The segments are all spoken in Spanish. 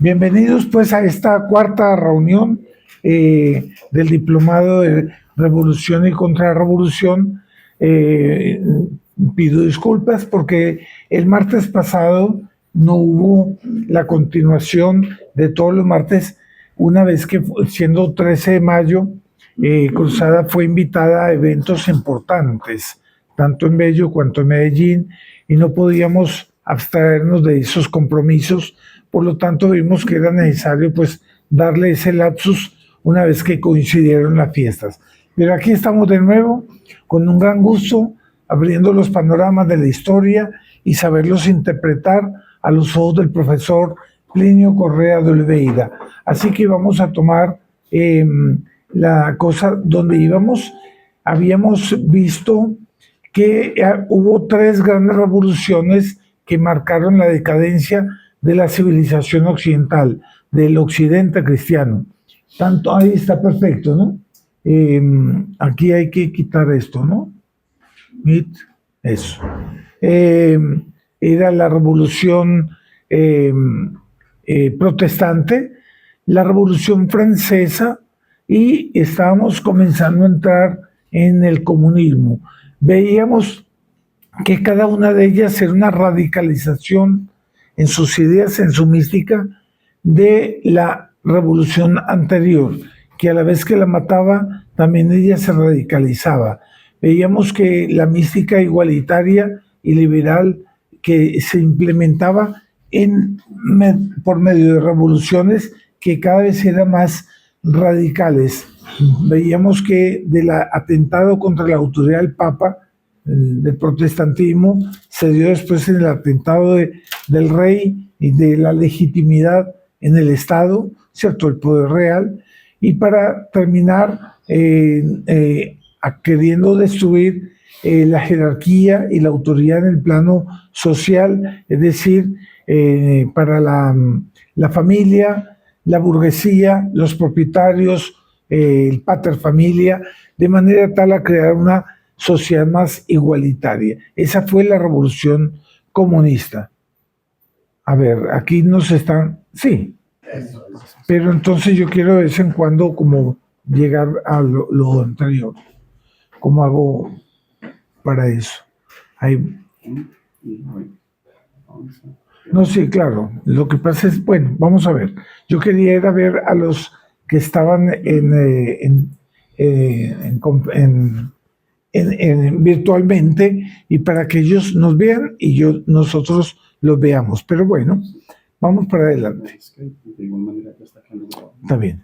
Bienvenidos pues a esta cuarta reunión del Diplomado de Revolución y Contrarrevolución. Eh, Pido disculpas porque el martes pasado no hubo la continuación de todos los martes, una vez que siendo 13 de mayo, Cruzada fue invitada a eventos importantes, tanto en Bello cuanto en Medellín, y no podíamos abstraernos de esos compromisos. Por lo tanto, vimos que era necesario pues darle ese lapsus una vez que coincidieron las fiestas. Pero aquí estamos de nuevo con un gran gusto, abriendo los panoramas de la historia y saberlos interpretar a los ojos del profesor Plinio Correa de Oliveira. Así que vamos a tomar la cosa donde íbamos. Habíamos visto que hubo tres grandes revoluciones que marcaron la decadencia de la civilización occidental, del occidente cristiano. Tanto, ahí está perfecto, ¿no? Aquí hay que quitar esto, ¿no? Eso. Eh, Era la revolución eh, protestante, la revolución francesa, y estábamos comenzando a entrar en el comunismo. Veíamos que cada una de ellas era una radicalización en sus ideas, en su mística, de la revolución anterior, que a la vez que la mataba, también ella se radicalizaba. Veíamos que la mística igualitaria y liberal que se implementaba por medio de revoluciones que cada vez eran más radicales. Veíamos que del atentado contra la autoridad del Papa, del protestantismo, se dio después en el atentado del rey y de la legitimidad en el Estado, ¿cierto? El poder real. Y para terminar, queriendo destruir la jerarquía y la autoridad en el plano social, es decir, para la familia, la burguesía, los propietarios, el pater familia, de manera tal a crear una sociedad más igualitaria. Esa fue la revolución comunista. A ver, aquí nos están... Sí, pero entonces yo quiero de vez en cuando como llegar a lo anterior. ¿Cómo hago para eso? Ahí... No, sí, claro. Lo que pasa es, bueno, vamos a ver. Yo quería ir a ver a los que estaban virtualmente, y para que ellos nos vean y nosotros los veamos. Pero bueno, vamos para adelante. Está bien.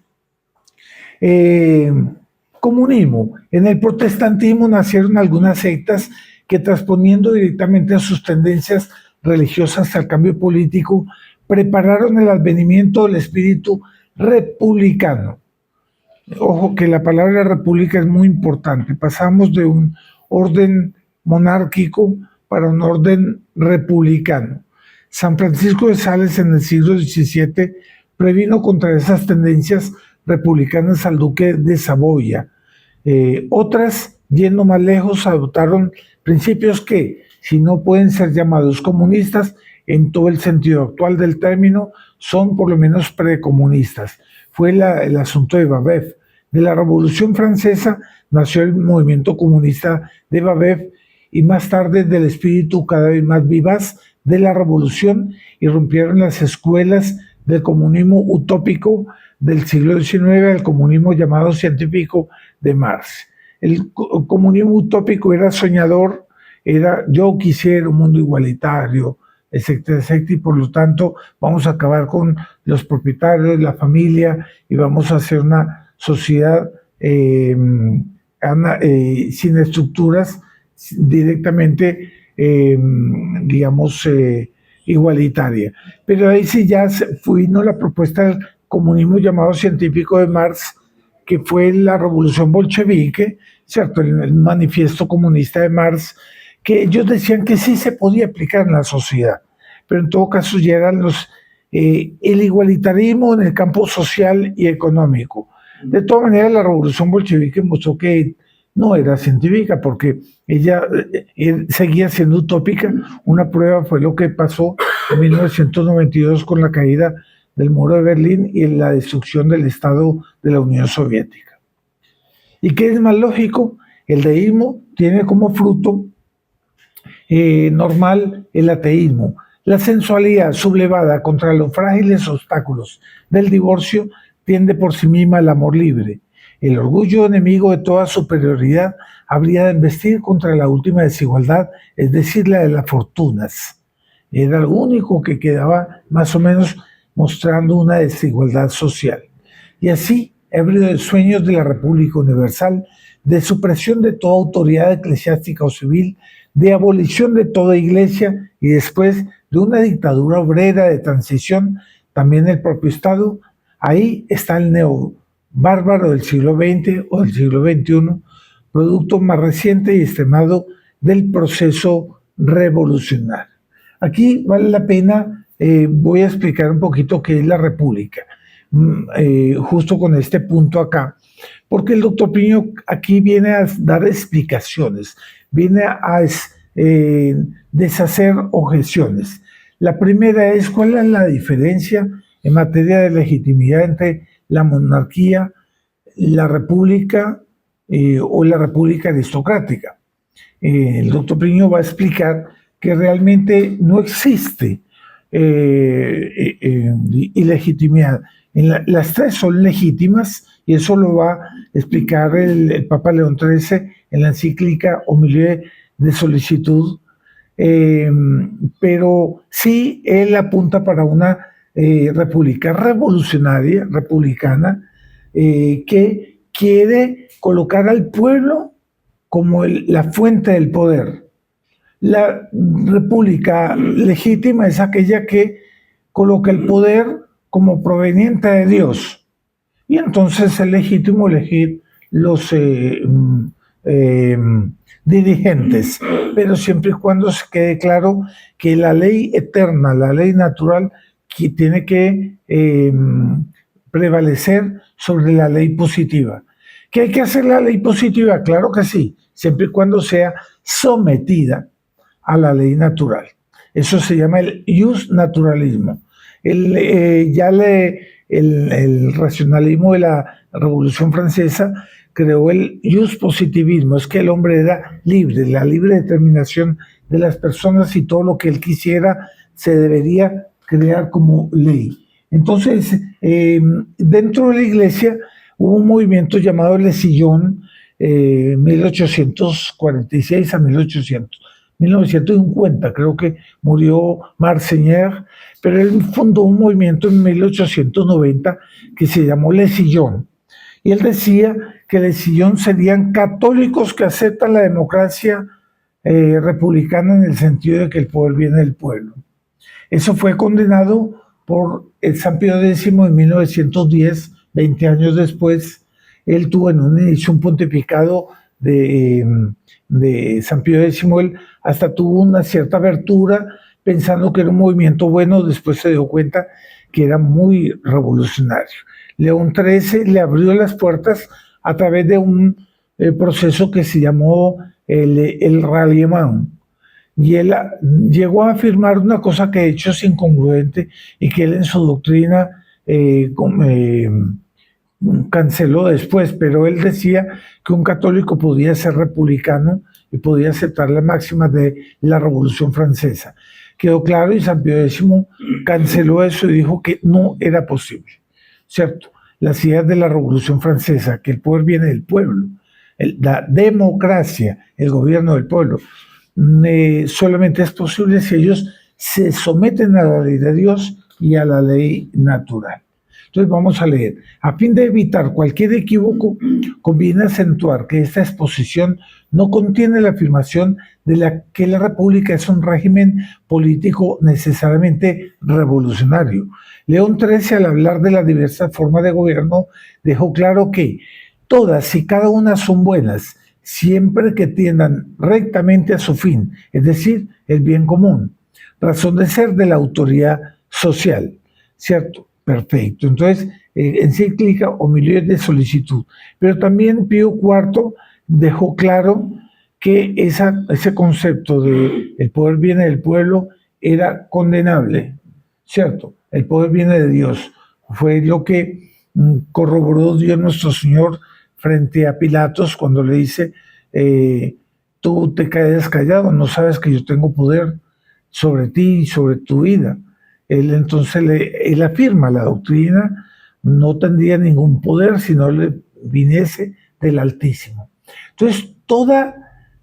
Comunismo. En el protestantismo nacieron algunas sectas que, transponiendo directamente a sus tendencias religiosas al cambio político, prepararon el advenimiento del espíritu republicano. Ojo que la palabra república es muy importante. Pasamos de un orden monárquico para un orden republicano. San Francisco de Sales en el siglo XVII previno contra esas tendencias republicanas al duque de Saboya. Otras, yendo más lejos, adoptaron principios que, si no pueden ser llamados comunistas en todo el sentido actual del término, son por lo menos precomunistas. Fue el asunto de Babeuf. De la Revolución Francesa nació el movimiento comunista de Babeuf, y más tarde del espíritu cada vez más vivaz de la revolución irrumpieron las escuelas del comunismo utópico del siglo XIX, el comunismo llamado científico de Marx. El comunismo utópico era soñador, era yo quisiera un mundo igualitario, etcétera, etcétera, y por lo tanto vamos a acabar con los propietarios, la familia, y vamos a hacer una sociedad sin estructuras, directamente, digamos, igualitaria. Pero ahí sí ya vino la propuesta del comunismo llamado científico de Marx, que fue la revolución bolchevique, ¿cierto? El manifiesto comunista de Marx, que ellos decían que sí se podía aplicar en la sociedad, pero en todo caso ya eran el igualitarismo en el campo social y económico. De todas maneras, la revolución bolchevique mostró que no era científica, porque ella seguía siendo utópica. Una prueba fue lo que pasó en 1992 con la caída del muro de Berlín y la destrucción del Estado de la Unión Soviética. ¿Y qué es más lógico? El deísmo tiene como fruto normal el ateísmo. La sensualidad sublevada contra los frágiles obstáculos del divorcio tiende por sí misma al amor libre. El orgullo enemigo de toda superioridad habría de embestir contra la última desigualdad, es decir, la de las fortunas. Era lo único que quedaba más o menos mostrando una desigualdad social. Y así, ebrio de sueños de la República Universal, de supresión de toda autoridad eclesiástica o civil, de abolición de toda iglesia y después de una dictadura obrera de transición, también el propio Estado, ahí está el neobárbaro del siglo XX o del siglo XXI, producto más reciente y extremado del proceso revolucionario. Aquí vale la pena, voy a explicar un poquito qué es la república, justo con este punto acá, porque el doctor Piño aquí viene a dar explicaciones, viene a deshacer objeciones. La primera es cuál es la diferencia en materia de legitimidad entre la monarquía, la república o la república aristocrática. El doctor Piño va a explicar que realmente no existe ilegitimidad. Las tres son legítimas y eso lo va a explicar el Papa León XIII en la encíclica Homilia de Solicitud, pero sí él apunta para una república revolucionaria, republicana, que quiere colocar al pueblo como la fuente del poder. La república legítima es aquella que coloca el poder como proveniente de Dios. Y entonces es legítimo elegir los dirigentes, pero siempre y cuando se quede claro que la ley eterna, la ley natural, que tiene que prevalecer sobre la ley positiva. ¿Que hay que hacer la ley positiva? Claro que sí, siempre y cuando sea sometida a la ley natural. Eso se llama el ius naturalismo. El racionalismo de la Revolución Francesa creó el ius positivismo, es que el hombre era libre, la libre determinación de las personas y todo lo que él quisiera se debería crear como ley. Entonces, dentro de la iglesia hubo un movimiento llamado el Sillón, 1846 a 1950, creo que murió Marseñer, pero él fundó un movimiento en 1890 que se llamó Le Sillón. Y él decía que Le Sillón serían católicos que aceptan la democracia republicana en el sentido de que el poder viene del pueblo. Eso fue condenado por el San Pío X en 1910, 20 años después. Él tuvo en un inicio un pontificado de San Pío X, él hasta tuvo una cierta abertura pensando que era un movimiento bueno, después se dio cuenta que era muy revolucionario. León XIII le abrió las puertas a través de un proceso que se llamó el Ralliement, y él llegó a afirmar una cosa que de hecho es incongruente y que él en su doctrina canceló después, pero él decía que un católico podía ser republicano y podía aceptar las máximas de la Revolución Francesa. Quedó claro y San Pío X canceló eso y dijo que no era posible, ¿cierto? Las ideas de la Revolución Francesa, que el poder viene del pueblo, la democracia, el gobierno del pueblo, solamente es posible si ellos se someten a la ley de Dios y a la ley natural. Entonces vamos a leer. A fin de evitar cualquier equívoco, conviene acentuar que esta exposición no contiene la afirmación de que la República es un régimen político necesariamente revolucionario. León XIII, al hablar de las diversas formas de gobierno, dejó claro que todas y cada una son buenas, siempre que tiendan rectamente a su fin, es decir, el bien común, razón de ser de la autoridad social, ¿cierto? Perfecto. Entonces, encíclica Homilia de Solicitud. Pero también Pío IV dejó claro que ese concepto de el poder viene del pueblo era condenable, cierto, el poder viene de Dios. Fue lo que corroboró Dios nuestro Señor frente a Pilatos cuando le dice, tú te quedas callado, no sabes que yo tengo poder sobre ti y sobre tu vida. Él entonces él afirma la doctrina no tendría ningún poder si no le viniese del Altísimo. Entonces, todo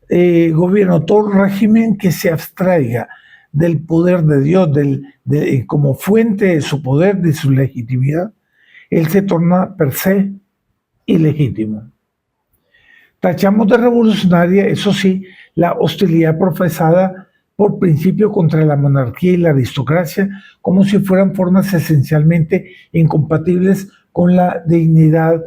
gobierno, todo régimen que se abstraiga del poder de Dios, como fuente de su poder, de su legitimidad, él se torna per se ilegítimo. Tachamos de revolucionaria, eso sí, la hostilidad profesada por principio contra la monarquía y la aristocracia, como si fueran formas esencialmente incompatibles con la dignidad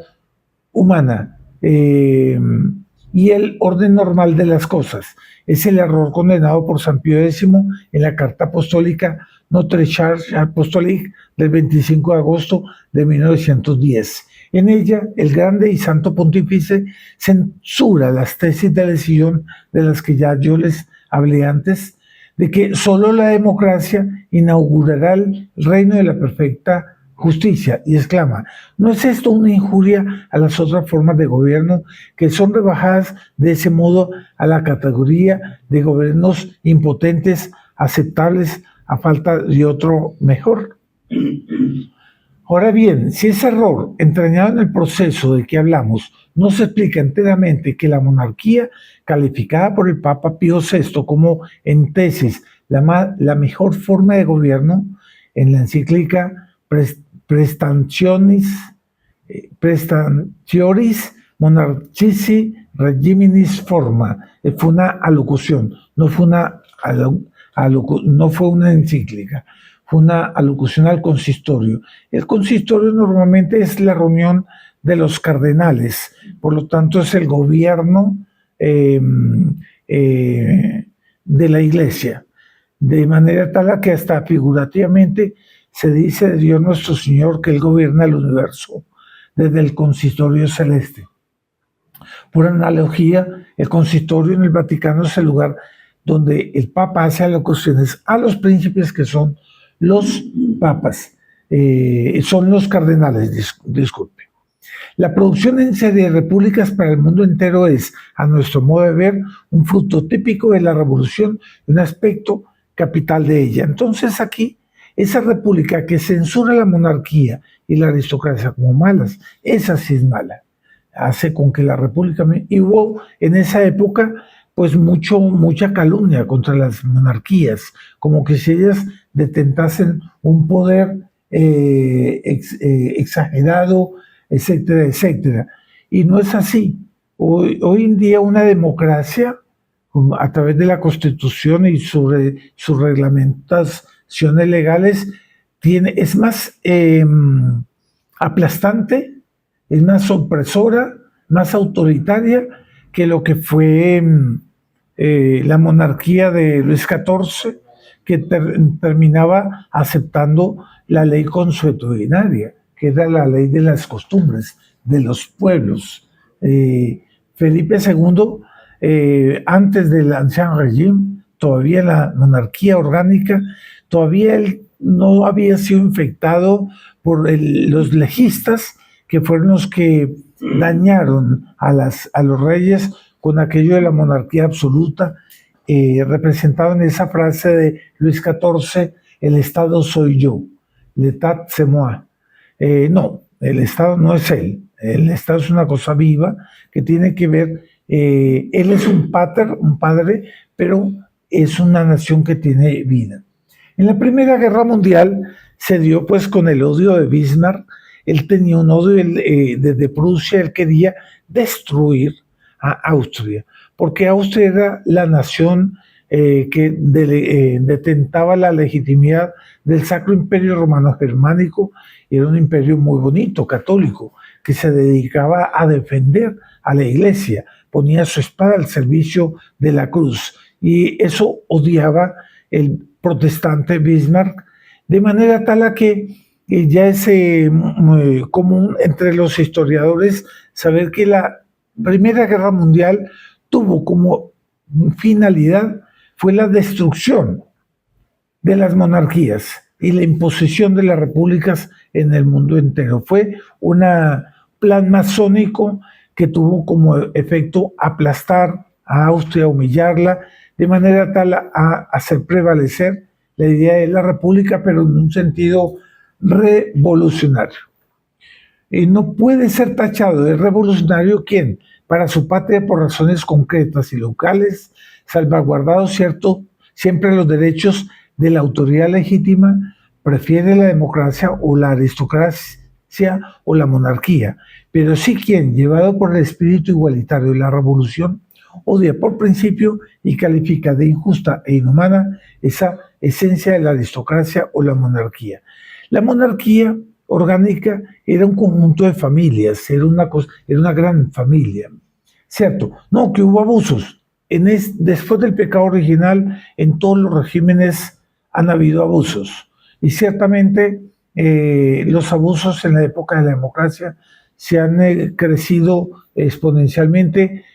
humana y el orden normal de las cosas. Es el error condenado por San Pío X en la Carta Apostólica Notre Charge Apostolique del 25 de agosto de 1910. En ella, el grande y santo pontífice censura las tesis de elección de las que ya yo les hablé antes, de que solo la democracia inaugurará el reino de la perfecta justicia, y exclama, ¿no es esto una injuria a las otras formas de gobierno que son rebajadas de ese modo a la categoría de gobiernos impotentes, aceptables a falta de otro mejor? Ahora bien, si ese error entrañado en el proceso de que hablamos no se explica enteramente que la monarquía, calificada por el Papa Pío VI como en tesis la mejor forma de gobierno, en la encíclica Prestationis Monarchici Regiminis Forma, fue una alocución, no fue una encíclica, fue una alocución al consistorio. El consistorio normalmente es la reunión de los cardenales, por lo tanto es el gobierno de la iglesia, de manera tal que hasta figurativamente se dice de Dios nuestro Señor que Él gobierna el universo desde el consistorio celeste. Por analogía, el consistorio en el Vaticano es el lugar donde el Papa hace alocuciones a los príncipes que son los papas, son los cardenales, disculpe. La producción en serie de repúblicas para el mundo entero es, a nuestro modo de ver, un fruto típico de la revolución y un aspecto capital de ella. Entonces aquí, esa república que censura la monarquía y la aristocracia como malas, esa sí es mala. Hace con que la república... Y hubo en esa época pues mucha calumnia contra las monarquías, como que si ellas detentasen un poder exagerado, etcétera, etcétera. Y no es así. Hoy en día una democracia, a través de la Constitución y sus reglamentaciones legales, es más aplastante, es más opresora, más autoritaria que lo que fue la monarquía de Luis XIV, que terminaba aceptando la ley consuetudinaria, que era la ley de las costumbres de los pueblos. Felipe II, antes del Ancien Régime, todavía la monarquía orgánica, todavía él no había sido infectado por los legistas, que fueron los que dañaron a los reyes con aquello de la monarquía absoluta, representado en esa frase de Luis XIV, el Estado soy yo, l'état c'est moi. No, el Estado no es él, el Estado es una cosa viva que tiene que ver, él es un padre, pero es una nación que tiene vida. En la Primera Guerra Mundial se dio pues con el odio de Bismarck. Él tenía un odio desde Prusia, él quería destruir a Austria, porque Austria era la nación que detentaba la legitimidad del Sacro Imperio Romano Germánico, y era un imperio muy bonito, católico, que se dedicaba a defender a la iglesia, ponía su espada al servicio de la cruz, y eso odiaba el protestante Bismarck, de manera tal a que ya es común entre los historiadores saber que la Primera Guerra Mundial tuvo como finalidad fue la destrucción de las monarquías, y la imposición de las repúblicas en el mundo entero. Fue un plan masónico que tuvo como efecto aplastar a Austria, humillarla, de manera tal a hacer prevalecer la idea de la república, pero en un sentido revolucionario. No puede ser tachado de revolucionario quien, para su patria por razones concretas y locales, salvaguardado siempre los derechos de la autoridad legítima, prefiere la democracia o la aristocracia o la monarquía, pero sí quien, llevado por el espíritu igualitario de la revolución, odia por principio y califica de injusta e inhumana esa esencia de la aristocracia o la monarquía. La monarquía orgánica era un conjunto de familias, era una gran familia, ¿cierto? No, que hubo abusos. Después del pecado original, en todos los regímenes han habido abusos. Y ciertamente los abusos en la época de la democracia se han crecido exponencialmente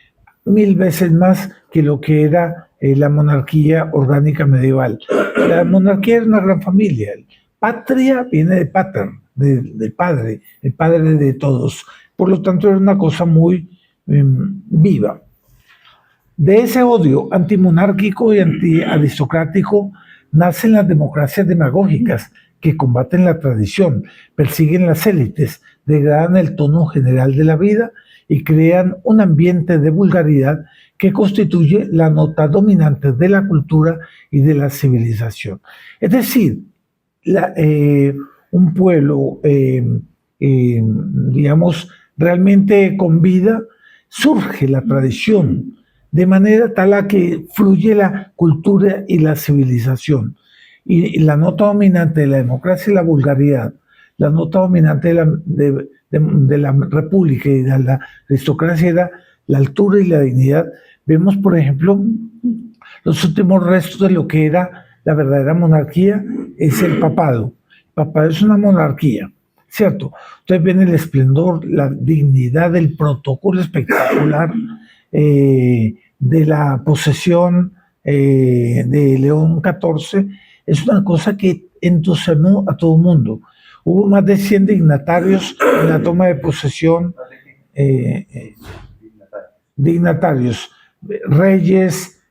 1000 veces más que lo que era la monarquía orgánica medieval. La monarquía era una gran familia. Patria viene de pater, del padre, el padre de todos. Por lo tanto, era una cosa muy viva. De ese odio antimonárquico y antiaristocrático nacen las democracias demagógicas que combaten la tradición, persiguen las élites, degradan el tono general de la vida y crean un ambiente de vulgaridad que constituye la nota dominante de la cultura y de la civilización. Es decir, un pueblo, digamos, realmente con vida, surge la tradición, de manera tal a que fluye la cultura y la civilización. Y la nota dominante de la democracia es la vulgaridad, la nota dominante de la república y de la aristocracia era la altura y la dignidad. Vemos, por ejemplo, los últimos restos de lo que era la verdadera monarquía, es el papado. El papado es una monarquía, ¿cierto? Entonces ven el esplendor, la dignidad, el protocolo espectacular de la posesión de León XIV. Es una cosa que entusiasmó a todo el mundo. Hubo más de 100 dignatarios en la toma de posesión, dignatarios, reyes,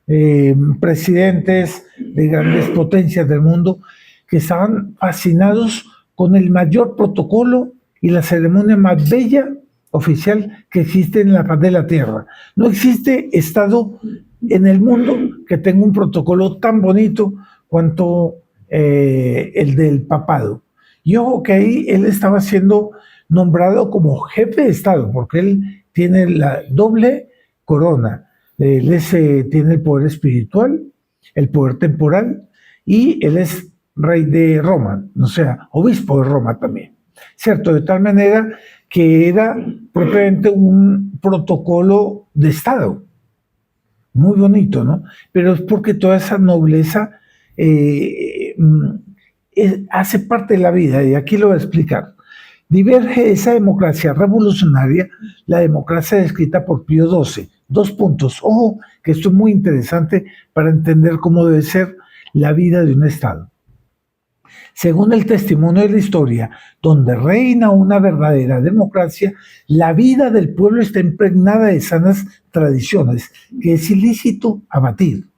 presidentes de grandes potencias del mundo, que estaban fascinados con el mayor protocolo y la ceremonia más bella oficial que existe en la faz de la tierra. No existe estado en el mundo que tenga un protocolo tan bonito cuanto el del papado. Y ojo que ahí él estaba siendo nombrado como jefe de Estado, porque él tiene la doble corona. Él tiene el poder espiritual, el poder temporal, y él es rey de Roma, o sea, obispo de Roma también. ¿Cierto? De tal manera que era propiamente un protocolo de Estado. Muy bonito, ¿no? Pero es porque toda esa nobleza hace parte de la vida, y aquí lo voy a explicar. Diverge de esa democracia revolucionaria la democracia descrita por Pío XII. 2 puntos. Ojo, que esto es muy interesante para entender cómo debe ser la vida de un Estado. Según el testimonio de la historia, donde reina una verdadera democracia, la vida del pueblo está impregnada de sanas tradiciones que es ilícito abatir.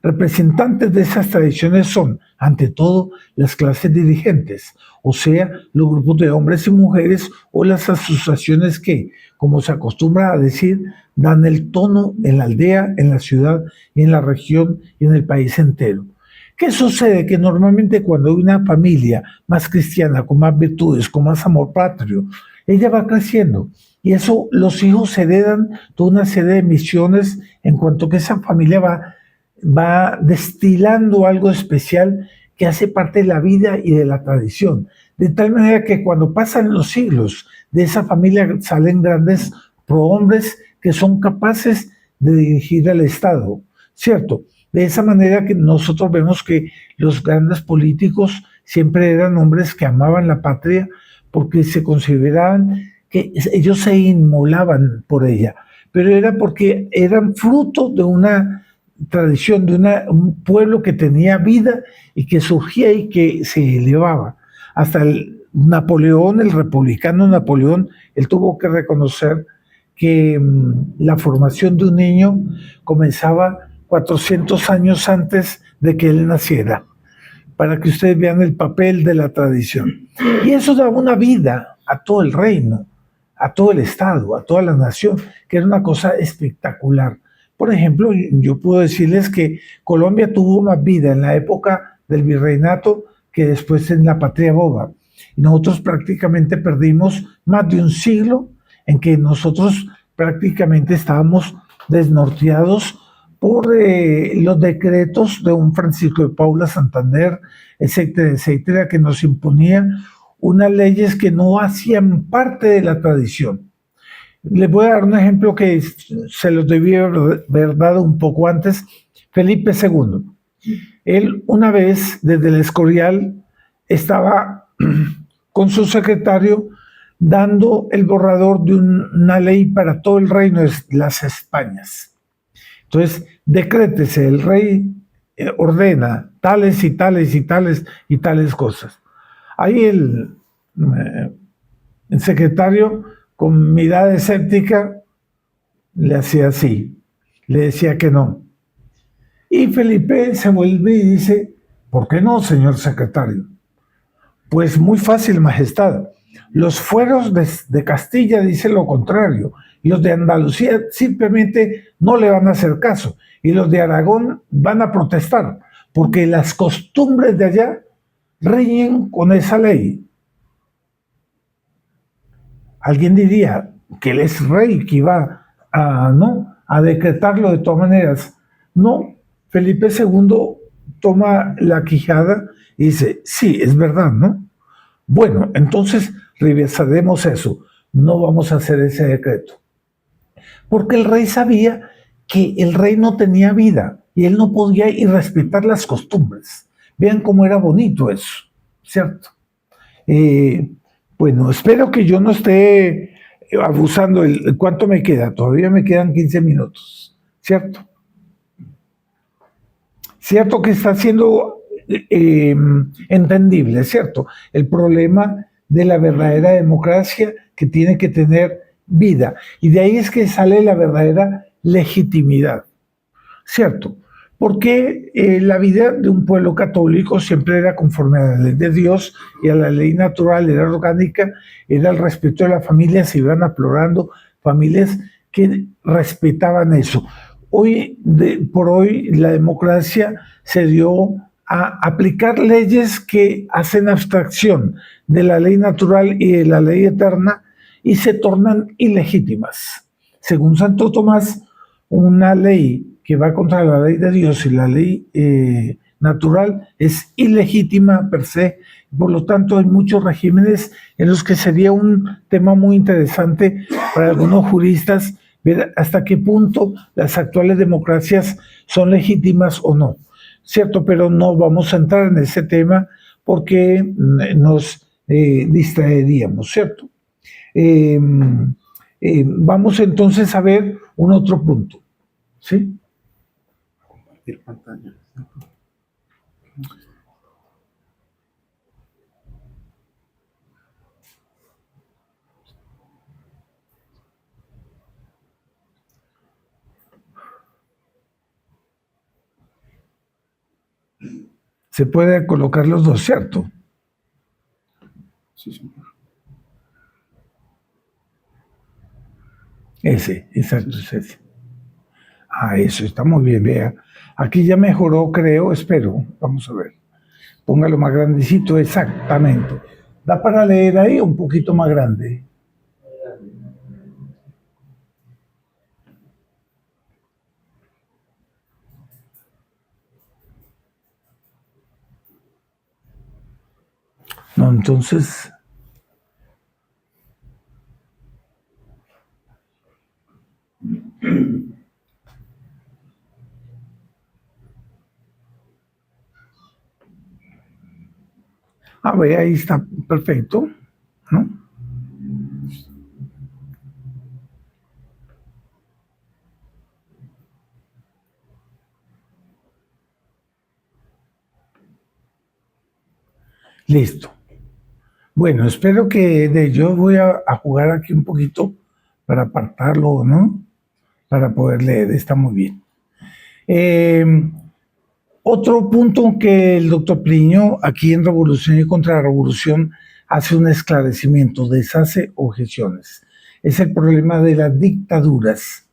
Representantes de esas tradiciones son, ante todo, las clases dirigentes, o sea, los grupos de hombres y mujeres o las asociaciones que, como se acostumbra a decir, dan el tono en la aldea, en la ciudad y en la región y en el país entero. ¿Qué sucede? Que normalmente cuando hay una familia más cristiana, con más virtudes, con más amor patrio, ella va creciendo. Y eso, los hijos heredan toda una serie de misiones en cuanto que esa familia va destilando algo especial que hace parte de la vida y de la tradición. De tal manera que cuando pasan los siglos, de esa familia salen grandes prohombres que son capaces de dirigir al Estado, ¿cierto? De esa manera que nosotros vemos que los grandes políticos siempre eran hombres que amaban la patria porque se consideraban que ellos se inmolaban por ella, pero era porque eran fruto de una tradición de un pueblo que tenía vida y que surgía y que se elevaba. Hasta el Napoleón, el republicano Napoleón, él tuvo que reconocer que la formación de un niño comenzaba 400 años antes de que él naciera, para que ustedes vean el papel de la tradición. Y eso daba una vida a todo el reino, a todo el Estado, a toda la nación, que era una cosa espectacular. Por ejemplo, yo puedo decirles que Colombia tuvo más vida en la época del virreinato que después en la patria boba. Y nosotros prácticamente perdimos más de un siglo en que nosotros prácticamente estábamos desnorteados por los decretos de un Francisco de Paula Santander, etcétera, etcétera, que nos imponían unas leyes que no hacían parte de la tradición. Les voy a dar un ejemplo que se los debí haber dado un poco antes. Felipe II. Él una vez desde el Escorial estaba con su secretario dando el borrador de una ley para todo el reino de las Españas. Entonces, decrétese, el rey ordena tales y tales y tales y tales cosas. Ahí el secretario, con mirada escéptica, le hacía así, le decía que no. Y Felipe se vuelve y dice, ¿por qué no, señor secretario? Pues muy fácil, majestad. Los fueros de Castilla dicen lo contrario, y los de Andalucía simplemente no le van a hacer caso, y los de Aragón van a protestar, porque las costumbres de allá riñen con esa ley. Alguien diría que él es rey, que iba a decretarlo de todas maneras. No, Felipe II toma la quijada y dice, sí, es verdad, ¿no? Bueno, entonces revisaremos eso. No vamos a hacer ese decreto. Porque el rey sabía que el rey no tenía vida y él no podía ir respetar las costumbres. Vean cómo era bonito eso, ¿cierto? Eh, bueno, espero que yo no esté abusando. ¿Cuánto me queda? Todavía me quedan 15 minutos, ¿cierto? Cierto que está siendo entendible, ¿cierto? El problema de la verdadera democracia que tiene que tener vida. Y de ahí es que sale la verdadera legitimidad, ¿cierto? Porque la vida de un pueblo católico siempre era conforme a la ley de Dios y a la ley natural, era orgánica, era el respeto de la familia, se iban aflorando familias que respetaban eso. Hoy, por hoy, la democracia se dio a aplicar leyes que hacen abstracción de la ley natural y de la ley eterna y se tornan ilegítimas. Según Santo Tomás, una ley que va contra la ley de Dios y la ley natural es ilegítima per se. Por lo tanto, hay muchos regímenes en los que sería un tema muy interesante para algunos juristas ver hasta qué punto las actuales democracias son legítimas o no, ¿cierto? Pero no vamos a entrar en ese tema porque nos distraeríamos, ¿cierto? Vamos entonces a ver un otro punto, ¿sí? Compartir pantalla. Se puede colocar los dos, ¿cierto? Sí, señor. Ese, exacto, es ese. Ah, eso está muy bien, vea. Aquí ya mejoró, creo, espero. Vamos a ver. Póngalo más grandecito, exactamente. Da para leer ahí un poquito más grande. No, entonces. Ah, ve, ahí está perfecto, ¿no? Listo. Bueno, espero que yo voy a jugar aquí un poquito para apartarlo, ¿no? Para poder leer, está muy bien. Otro punto que el doctor Plinio, aquí en Revolución y Contrarrevolución, hace un esclarecimiento, deshace objeciones. Es el problema de las dictaduras.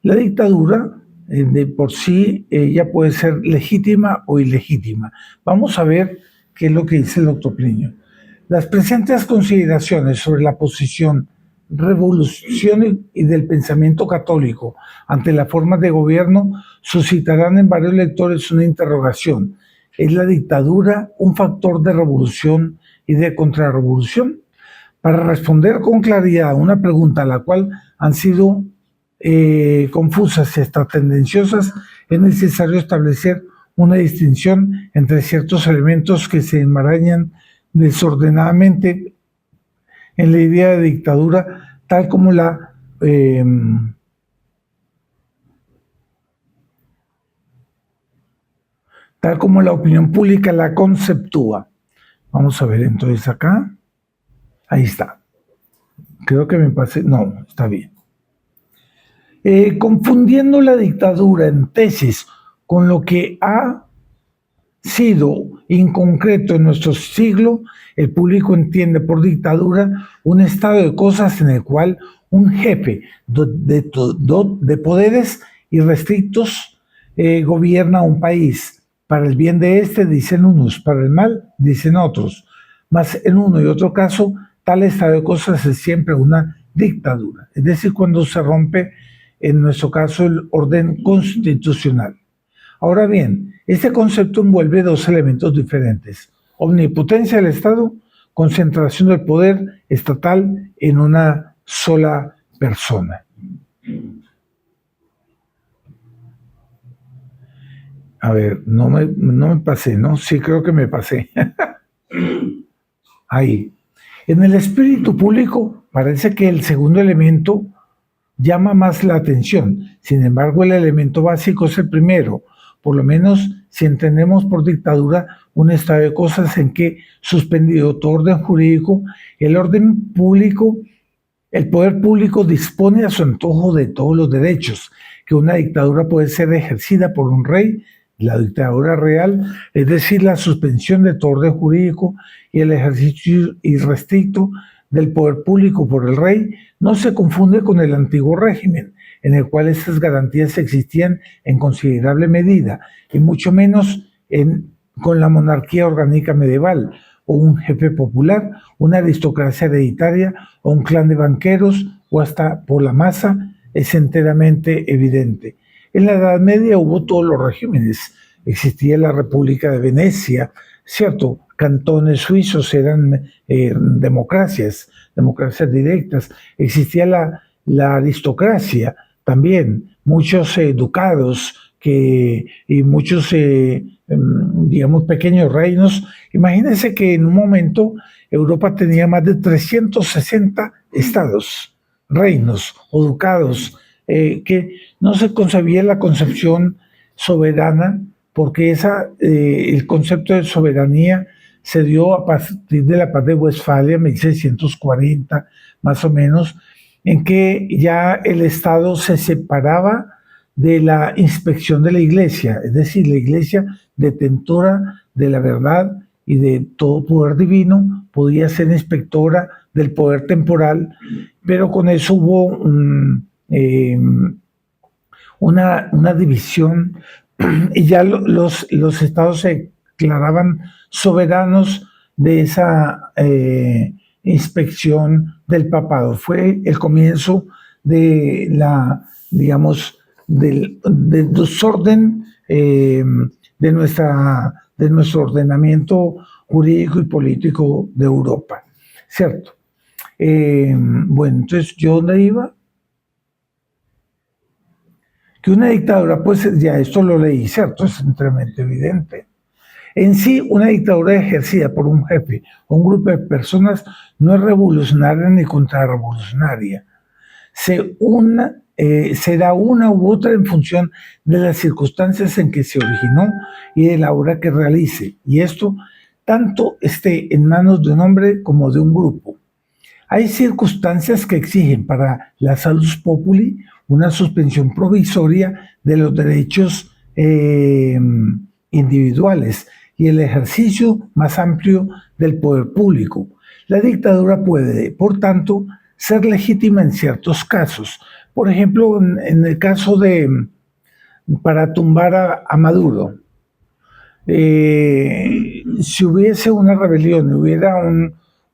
La dictadura, de por sí, ya puede ser legítima o ilegítima. Vamos a ver qué es lo que dice el doctor Plinio. Las presentes consideraciones sobre la posición revolución y del pensamiento católico ante la forma de gobierno suscitarán en varios lectores una interrogación. ¿Es la dictadura un factor de revolución y de contrarrevolución? Para responder con claridad a una pregunta a la cual han sido confusas y hasta tendenciosas, es necesario establecer una distinción entre ciertos elementos que se enmarañan desordenadamente en la idea de dictadura, tal como la opinión pública la conceptúa. Vamos a ver entonces acá. Ahí está. Creo que me pasé. No, está bien. Confundiendo la dictadura en tesis con lo que ha sido inconcreto en nuestro siglo, el público entiende por dictadura un estado de cosas en el cual un jefe de poderes irrestrictos gobierna un país. Para el bien de este, dicen unos, para el mal, dicen otros. Mas en uno y otro caso, tal estado de cosas es siempre una dictadura. Es decir, cuando se rompe, en nuestro caso, el orden constitucional. Ahora bien, este concepto envuelve dos elementos diferentes: omnipotencia del Estado, concentración del poder estatal en una sola persona. A ver, no me pasé, ¿no? Sí, creo que me pasé. Ahí. En el espíritu público parece que el segundo elemento llama más la atención. Sin embargo, el elemento básico es el primero, por lo menos si entendemos por dictadura un estado de cosas en que, suspendido todo orden jurídico, el orden público, el poder público dispone a su antojo de todos los derechos, que una dictadura puede ser ejercida por un rey, la dictadura real, es decir, la suspensión de todo orden jurídico y el ejercicio irrestricto del poder público por el rey, no se confunde con el antiguo régimen, en el cual estas garantías existían en considerable medida, y mucho menos con la monarquía orgánica medieval, o un jefe popular, una aristocracia hereditaria, o un clan de banqueros, o hasta por la masa, es enteramente evidente. En la Edad Media hubo todos los regímenes. Existía la República de Venecia, ¿cierto? Cantones suizos eran democracias directas. Existía la aristocracia también, muchos ducados y muchos, digamos, pequeños reinos. Imagínense que en un momento Europa tenía más de 360 estados, reinos o ducados, que no se concebía la concepción soberana, porque el concepto de soberanía se dio a partir de la paz de Westfalia, 1640 más o menos, en que ya el Estado se separaba de la inspección de la Iglesia, es decir, la Iglesia, detentora de la verdad y de todo poder divino, podía ser inspectora del poder temporal, pero con eso hubo una división y ya los estados se declaraban soberanos de esa inspección del papado. Fue el comienzo de digamos, del desorden de nuestro ordenamiento jurídico y político de Europa, ¿cierto? Bueno, entonces, ¿yo dónde iba? Que una dictadura, pues ya esto lo leí, ¿cierto? Es enteramente evidente. En sí, una dictadura ejercida por un jefe o un grupo de personas no es revolucionaria ni contrarrevolucionaria. Será una u otra en función de las circunstancias en que se originó y de la obra que realice. Y esto tanto esté en manos de un hombre como de un grupo. Hay circunstancias que exigen para la salus populi una suspensión provisoria de los derechos individuales y el ejercicio más amplio del poder público. La dictadura puede, por tanto, ser legítima en ciertos casos. Por ejemplo, en el caso para tumbar a Maduro, si hubiese una rebelión, hubiera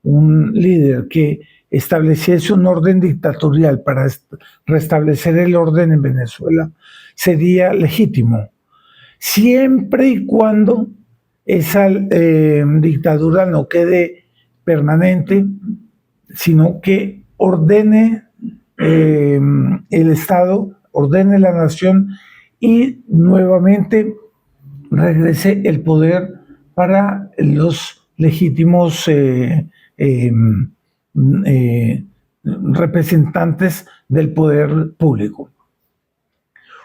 un líder que estableciese un orden dictatorial para restablecer el orden en Venezuela, sería legítimo, siempre y cuando esa dictadura no quede permanente, sino que ordene el Estado, ordene la nación y nuevamente regrese el poder para los legítimos representantes del poder público.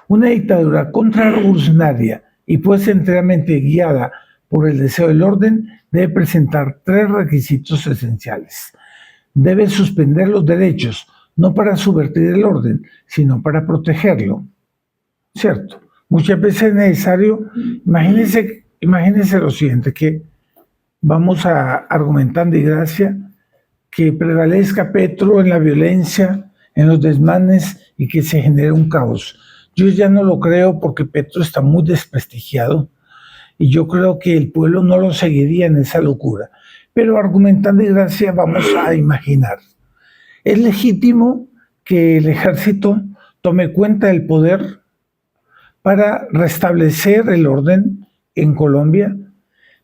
Una dictadura contrarrevolucionaria y pues enteramente guiada por el deseo del orden debe presentar 3 requisitos esenciales. Debe suspender los derechos, no para subvertir el orden, sino para protegerlo. ¿Cierto? Muchas veces es necesario, imagínense lo siguiente, que vamos a argumentar de gracia que prevalezca Petro en la violencia, en los desmanes y que se genere un caos. Yo ya no lo creo porque Petro está muy desprestigiado y yo creo que el pueblo no lo seguiría en esa locura. Pero argumentando de gracia vamos a imaginar. Es legítimo que el ejército tome cuenta del poder para restablecer el orden en Colombia,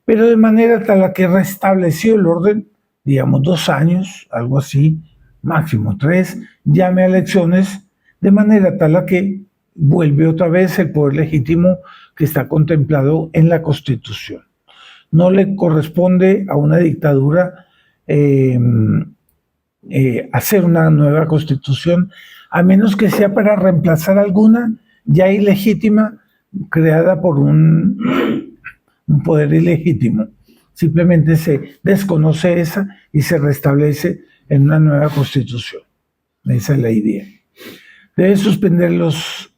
pero de manera tal a que restableció el orden, digamos 2 años, algo así, máximo 3, llame a elecciones, de manera tal a que vuelve otra vez el poder legítimo que está contemplado en la Constitución. No le corresponde a una dictadura hacer una nueva Constitución, a menos que sea para reemplazar alguna ya ilegítima, creada por un poder ilegítimo. Simplemente se desconoce esa y se restablece en una nueva Constitución. Esa es la idea. Debe suspender los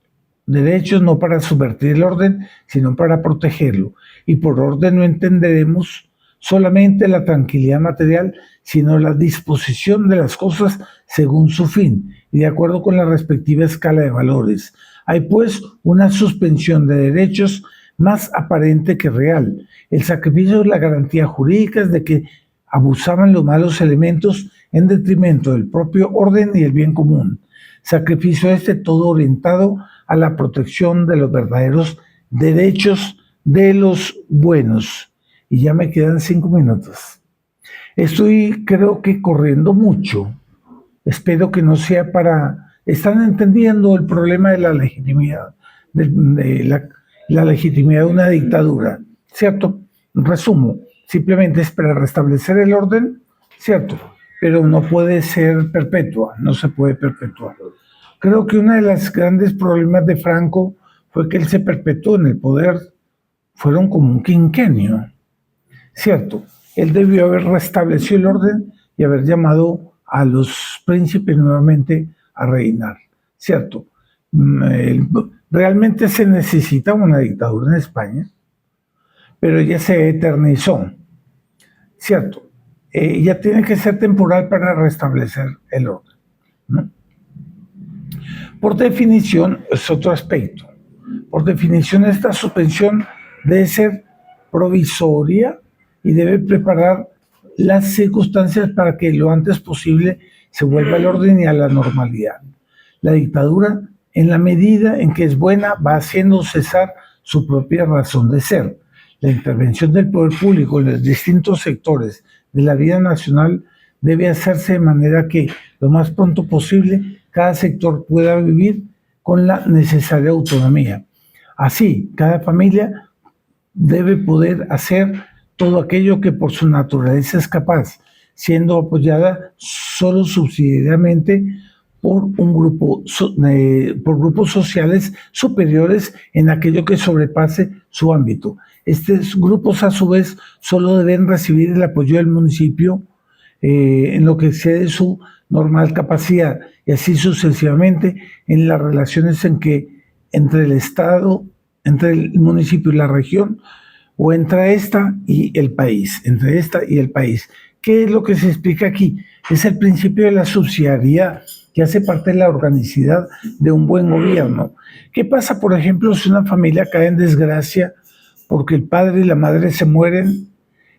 derechos no para subvertir el orden, sino para protegerlo. Y por orden no entenderemos solamente la tranquilidad material, sino la disposición de las cosas según su fin y de acuerdo con la respectiva escala de valores. Hay pues una suspensión de derechos más aparente que real. El sacrificio de la garantía jurídica es de que abusaban los malos elementos en detrimento del propio orden y el bien común. Sacrificio todo orientado a la protección de los verdaderos derechos de los buenos. Y ya me quedan 5 minutos. Estoy, creo que, corriendo mucho. Espero que no sea para... Están entendiendo el problema de la legitimidad, la legitimidad de una dictadura, ¿cierto? Resumo, simplemente es para restablecer el orden, ¿cierto? Pero no puede ser perpetua, no se puede perpetuar. Creo que uno de los grandes problemas de Franco fue que él se perpetuó en el poder, fueron como un quinquenio, ¿cierto? Él debió haber restablecido el orden y haber llamado a los príncipes nuevamente a reinar, ¿cierto? Realmente se necesita una dictadura en España, pero ella se eternizó, ¿cierto? Ella tiene que ser temporal para restablecer el orden, ¿no? Por definición, es otro aspecto. Por definición, esta suspensión debe ser provisoria y debe preparar las circunstancias para que lo antes posible se vuelva al orden y a la normalidad. La dictadura, en la medida en que es buena, va haciendo cesar su propia razón de ser. La intervención del poder público en los distintos sectores de la vida nacional debe hacerse de manera que lo más pronto posible cada sector pueda vivir con la necesaria autonomía. Así, cada familia debe poder hacer todo aquello que por su naturaleza es capaz, siendo apoyada solo subsidiariamente por por grupos sociales superiores en aquello que sobrepase su ámbito. Estos grupos, a su vez, solo deben recibir el apoyo del municipio en lo que excede su normal capacidad, y así sucesivamente en las relaciones entre el Estado, entre el municipio y la región, o entre esta y el país, entre esta y el país. ¿Qué es lo que se explica aquí? Es el principio de la subsidiariedad, que hace parte de la organicidad de un buen gobierno. ¿Qué pasa, por ejemplo, si una familia cae en desgracia porque el padre y la madre se mueren?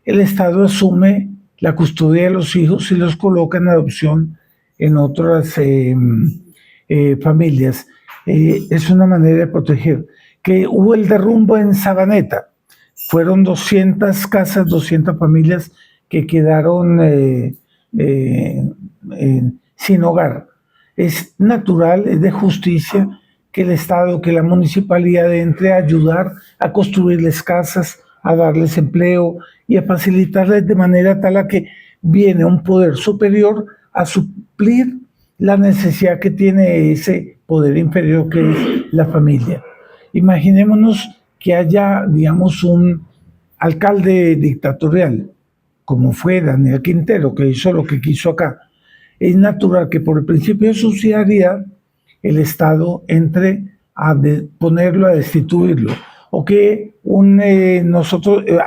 El Estado asume la custodia de los hijos y los coloca en adopción en otras familias. Es una manera de proteger. Que hubo el derrumbe en Sabaneta. Fueron 200 casas, 200 familias que quedaron sin hogar. Es natural, es de justicia que el Estado, que la municipalidad entre a ayudar a construirles casas, a darles empleo y a facilitarles de manera tal a que viene un poder superior a suplir la necesidad que tiene ese poder inferior que es la familia. Imaginémonos que haya, digamos, un alcalde dictatorial, como fue Daniel Quintero, que hizo lo que quiso acá. Es natural que por el principio de subsidiariedad el Estado entre a ponerlo, a destituirlo, o que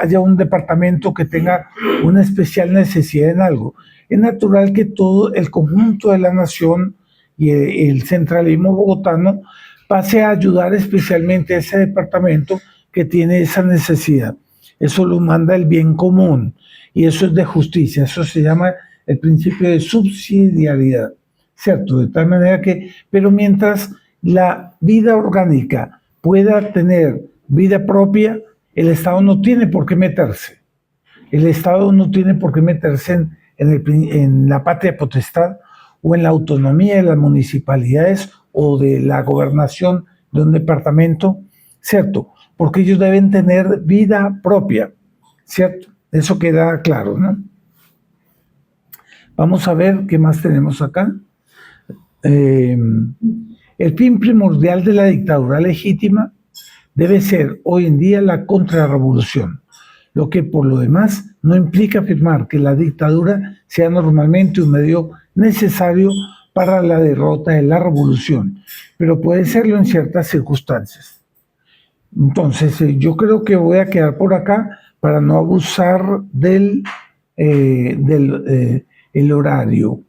haya un departamento que tenga una especial necesidad en algo. Es natural que todo el conjunto de la nación y el centralismo bogotano pase a ayudar especialmente a ese departamento que tiene esa necesidad. Eso lo manda el bien común y eso es de justicia, eso se llama el principio de subsidiariedad, ¿cierto? De tal manera que, pero mientras la vida orgánica pueda tener vida propia, el Estado no tiene por qué meterse. El Estado no tiene por qué meterse en la patria potestad o en la autonomía de las municipalidades o de la gobernación de un departamento, ¿cierto? Porque ellos deben tener vida propia, ¿cierto? Eso queda claro, ¿no? Vamos a ver qué más tenemos acá. El fin primordial de la dictadura legítima debe ser hoy en día la contrarrevolución, lo que por lo demás no implica afirmar que la dictadura sea normalmente un medio necesario para la derrota de la revolución, pero puede serlo en ciertas circunstancias. Entonces, yo creo que voy a quedar por acá para no abusar del el horario.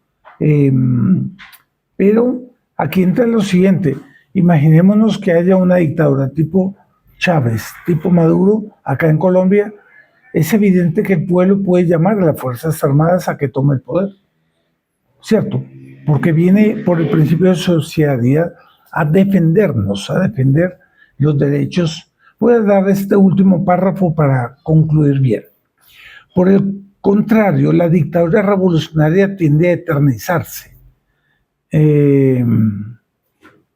Pero aquí entra lo siguiente: imaginémonos que haya una dictadura tipo Chávez, tipo Maduro, acá en Colombia. Es evidente que el pueblo puede llamar a las Fuerzas Armadas a que tome el poder, ¿cierto? Porque viene por el principio de sociedad a defendernos, a defender los derechos. Voy a dar este último párrafo para concluir bien. Por el contrario, la dictadura revolucionaria tiende a eternizarse.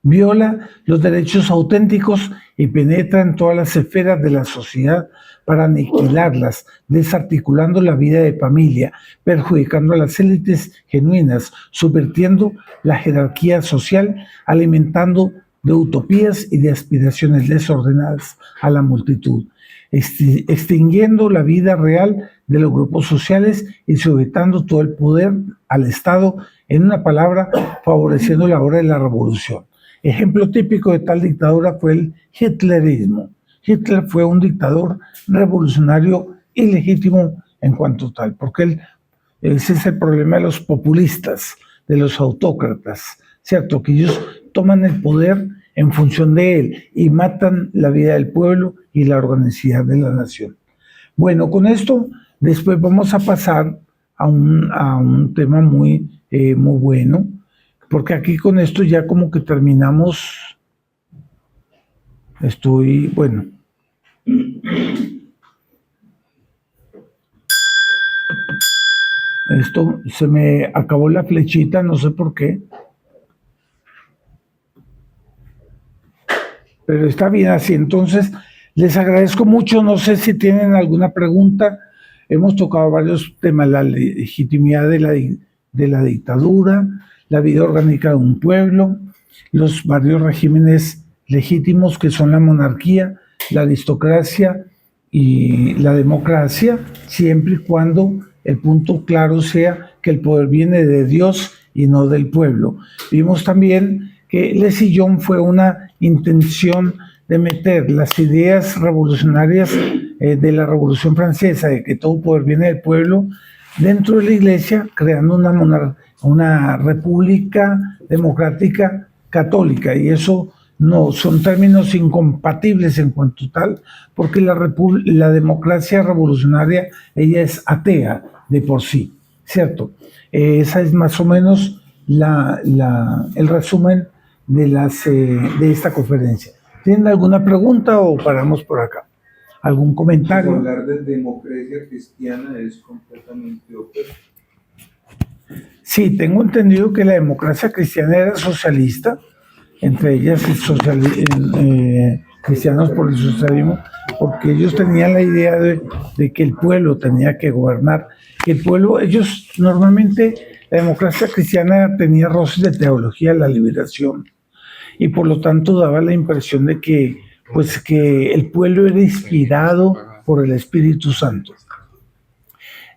Viola los derechos auténticos y penetra en todas las esferas de la sociedad para aniquilarlas, desarticulando la vida de familia, perjudicando a las élites genuinas, subvirtiendo la jerarquía social, alimentando de utopías y de aspiraciones desordenadas a la multitud, extinguiendo la vida real de los grupos sociales y sujetando todo el poder al Estado, en una palabra, favoreciendo la obra de la revolución. Ejemplo típico de tal dictadura fue el hitlerismo. Hitler fue un dictador revolucionario ilegítimo en cuanto tal, porque ese es el problema de los populistas, de los autócratas, ¿cierto? Que ellos toman el poder en función de él y matan la vida del pueblo y la organicidad de la nación. Bueno, con esto después vamos a pasar a un tema muy bueno, porque aquí con esto ya como que terminamos. Bueno. Esto se me acabó la flechita, no sé por qué. Pero está bien así. Entonces, les agradezco mucho. No sé si tienen alguna pregunta. Hemos tocado varios temas: la legitimidad de la dictadura, la vida orgánica de un pueblo, los varios regímenes legítimos que son la monarquía, la aristocracia y la democracia, siempre y cuando el punto claro sea que el poder viene de Dios y no del pueblo. Vimos también que Le Sillon fue una intención de meter las ideas revolucionarias de la Revolución Francesa, de que todo poder viene del pueblo, dentro de la Iglesia, creando una república democrática católica, y eso no son términos incompatibles en cuanto tal, porque la democracia revolucionaria, ella es atea de por sí, ¿cierto? Esa es más o menos el resumen de esta conferencia. ¿Tienen alguna pregunta o paramos por acá? ¿Algún comentario? Hablar de democracia cristiana es completamente opuesto. Sí, tengo entendido que la democracia cristiana era socialista, entre ellas cristianos por el socialismo, porque ellos tenían la idea de que el pueblo tenía que gobernar. El pueblo, ellos normalmente, la democracia cristiana tenía roces de teología de la liberación, y por lo tanto daba la impresión de que el pueblo era inspirado por el Espíritu Santo,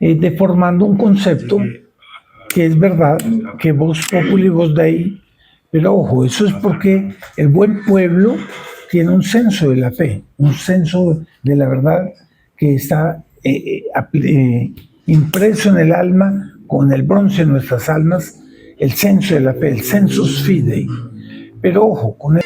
deformando un concepto que es verdad, que Vox Populi, Vox Dei, pero ojo, eso es porque el buen pueblo tiene un censo de la fe, un censo de la verdad que está impreso en el alma, con el bronce en nuestras almas, el censo de la fe, el census fidei. Pero ojo, con el